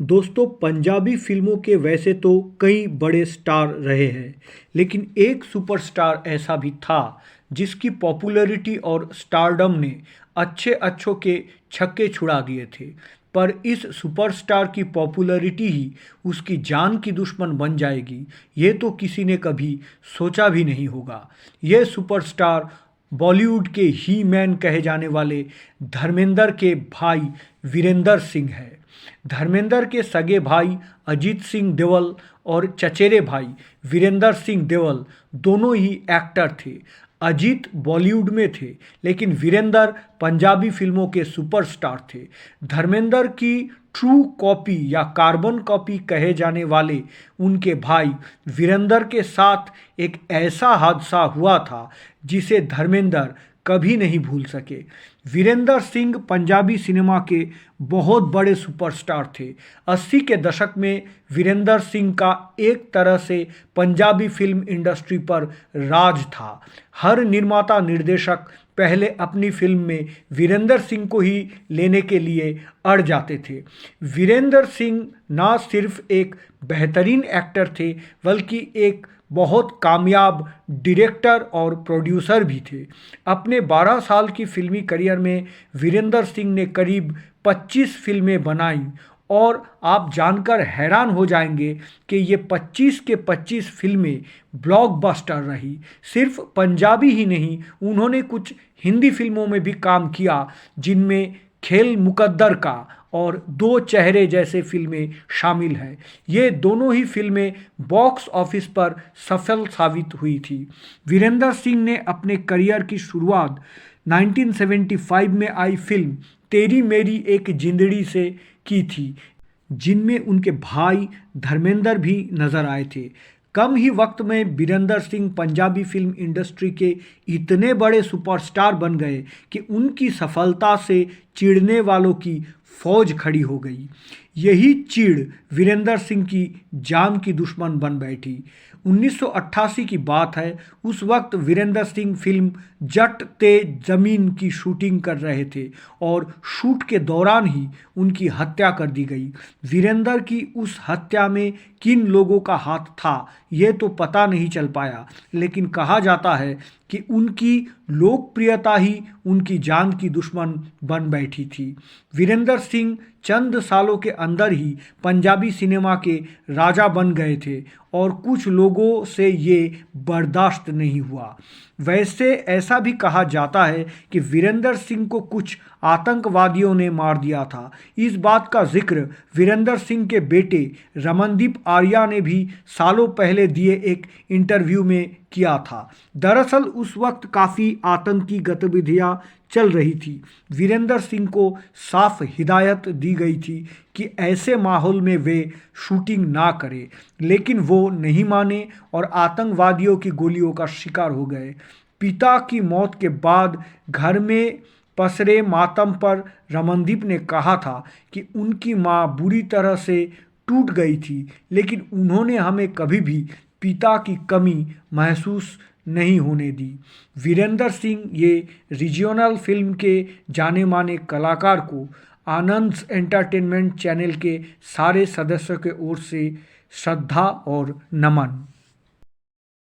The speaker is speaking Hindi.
दोस्तों पंजाबी फिल्मों के वैसे तो कई बड़े स्टार रहे हैं, लेकिन एक सुपरस्टार ऐसा भी था जिसकी पॉपुलैरिटी और स्टारडम ने अच्छे अच्छों के छक्के छुड़ा दिए थे। पर इस सुपरस्टार की पॉपुलैरिटी ही उसकी जान की दुश्मन बन जाएगी, ये तो किसी ने कभी सोचा भी नहीं होगा। यह सुपरस्टार बॉलीवुड के ही मैन कहे जाने वाले धर्मेंद्र के भाई वीरेंद्र सिंह है। धर्मेंद्र के सगे भाई अजीत सिंह देओल और चचेरे भाई वीरेंद्र सिंह देओल दोनों ही एक्टर थे। अजीत बॉलीवुड में थे, लेकिन वीरेंद्र पंजाबी फिल्मों के सुपरस्टार थे। धर्मेंद्र की ट्रू कॉपी या कार्बन कॉपी कहे जाने वाले उनके भाई वीरेंद्र के साथ एक ऐसा हादसा हुआ था जिसे धर्मेंद्र कभी नहीं भूल सके। वीरेंद्र सिंह पंजाबी सिनेमा के बहुत बड़े सुपरस्टार थे। 80 के दशक में वीरेंद्र सिंह का एक तरह से पंजाबी फिल्म इंडस्ट्री पर राज था। हर निर्माता निर्देशक पहले अपनी फिल्म में वीरेंद्र सिंह को ही लेने के लिए अड़ जाते थे। वीरेंद्र सिंह ना सिर्फ एक बेहतरीन एक्टर थे, बल्कि एक बहुत कामयाब डायरेक्टर और प्रोड्यूसर भी थे। अपने 12 साल की फिल्मी करियर में वीरेंद्र सिंह ने करीब 25 फिल्में बनाई और आप जानकर हैरान हो जाएंगे कि ये 25 के 25 फिल्में ब्लॉकबस्टर रही। सिर्फ पंजाबी ही नहीं, उन्होंने कुछ हिंदी फिल्मों में भी काम किया, जिनमें खेल मुकद्दर का और दो चेहरे जैसे फिल्में शामिल हैं। ये दोनों ही फिल्में बॉक्स ऑफिस पर सफल साबित हुई थी। वीरेंद्र सिंह ने अपने करियर की शुरुआत 1975 में आई फिल्म तेरी मेरी एक जिंदड़ी से की थी, जिनमें उनके भाई धर्मेंद्र भी नजर आए थे। कम ही वक्त में वीरेंद्र सिंह पंजाबी फिल्म इंडस्ट्री के इतने बड़े सुपरस्टार बन गए कि उनकी सफलता से चिढ़ने वालों की फौज खड़ी हो गई। यही चिढ़ वीरेंद्र सिंह की जान की दुश्मन बन बैठी। 1988 की बात है। उस वक्त वीरेंद्र सिंह फिल्म जट ते ज़मीन की शूटिंग कर रहे थे और शूट के दौरान ही उनकी हत्या कर दी गई। वीरेंद्र की उस हत्या में किन लोगों का हाथ था ये तो पता नहीं चल पाया, लेकिन कहा जाता है कि उनकी लोकप्रियता ही उनकी जान की दुश्मन बन बैठी थी। वीरेंद्र सिंह चंद सालों के अंदर ही पंजाबी सिनेमा के राजा बन गए थे और कुछ लोगों से ये बर्दाश्त नहीं हुआ। वैसे ऐसा भी कहा जाता है कि वीरेंद्र सिंह को कुछ आतंकवादियों ने मार दिया था। इस बात का जिक्र वीरेंद्र सिंह के बेटे रमनदीप आर्या ने भी सालों पहले दिए एक इंटरव्यू में किया था। दरअसल उस वक्त काफ़ी आतंकी गतिविधियां चल रही थी। वीरेंद्र सिंह को साफ हिदायत दी गई थी कि ऐसे माहौल में वे शूटिंग ना करें, लेकिन वो नहीं माने और आतंकवादियों की गोलियों का शिकार हो गए। पिता की मौत के बाद घर में पसरे मातम पर रमनदीप ने कहा था कि उनकी मां बुरी तरह से टूट गई थी, लेकिन उन्होंने हमें कभी भी पिता की कमी महसूस नहीं होने दी। वीरेंद्र सिंह ये रीजनल फिल्म के जाने माने कलाकार को आनंद एंटरटेनमेंट चैनल के सारे सदस्यों के ओर से श्रद्धा और नमन।